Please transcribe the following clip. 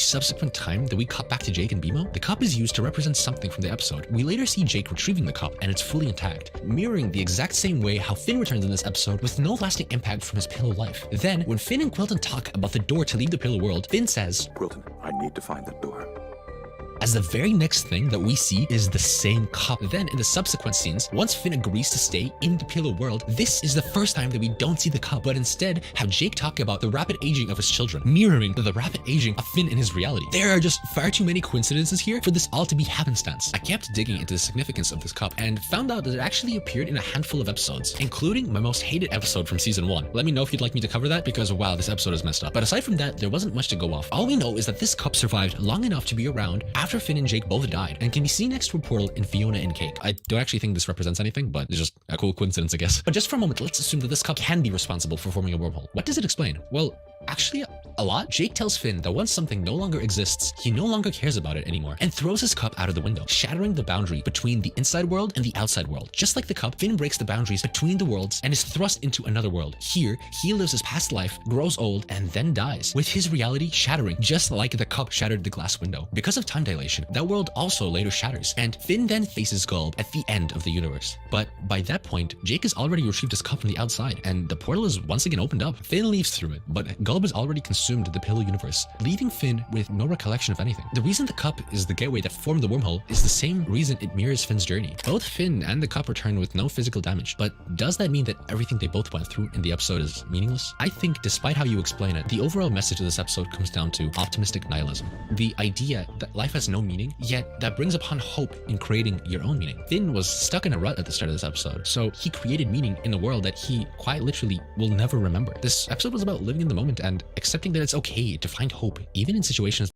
subsequent time that we cut back to Jake and BMO, the cup is used to represent something from the episode. We later see Jake retrieving the cup and it's fully intact, mirroring the exact same way how Finn returns in this episode with no lasting impact from his pillow life. Then, when Finn and Quilton talk about the door to leave the pillow world, Finn says, Quilton, I need to find that door. as the very next thing that we see is the same cup. Then in the subsequent scenes, once Finn agrees to stay in the pillow world, this is the first time that we don't see the cup, but instead have Jake talk about the rapid aging of his children, mirroring the rapid aging of Finn in his reality. There are just far too many coincidences here for this all to be happenstance. I kept digging into the significance of this cup and found out that it actually appeared in a handful of episodes, including my most hated episode from season 1. Let me know if you'd like me to cover that, because wow, this episode is messed up. But aside from that, there wasn't much to go off. All we know is that this cup survived long enough to be around after Finn and Jake both died, and can be seen next to a portal in Fiona and Cake. I don't actually think this represents anything, but it's just a cool coincidence, I guess. But just for a moment, let's assume that this cup can be responsible for forming a wormhole. What does it explain? Well, actually, a lot. Jake tells Finn that once something no longer exists, he no longer cares about it anymore, and throws his cup out of the window, shattering the boundary between the inside world and the outside world. Just like the cup, Finn breaks the boundaries between the worlds and is thrust into another world. Here, he lives his past life, grows old, and then dies, with his reality shattering, just like the cup shattered the glass window. Because of time dilation, that world also later shatters, and Finn then faces Gulb at the end of the universe. But by that point, Jake has already retrieved his cup from the outside, and the portal is once again opened up. Finn leaves through it, but Gulb has already consumed the pillow universe, leaving Finn with no recollection of anything. The reason the cup is the gateway that formed the wormhole is the same reason it mirrors Finn's journey. Both Finn and the cup return with no physical damage, but does that mean that everything they both went through in the episode is meaningless? I think, despite how you explain it, the overall message of this episode comes down to optimistic nihilism. The idea that life has no meaning, yet that brings upon hope in creating your own meaning. Finn was stuck in a rut at the start of this episode, so he created meaning in a world that he quite literally will never remember. This episode was about living in the moment and accepting that it's okay to find hope, even in situations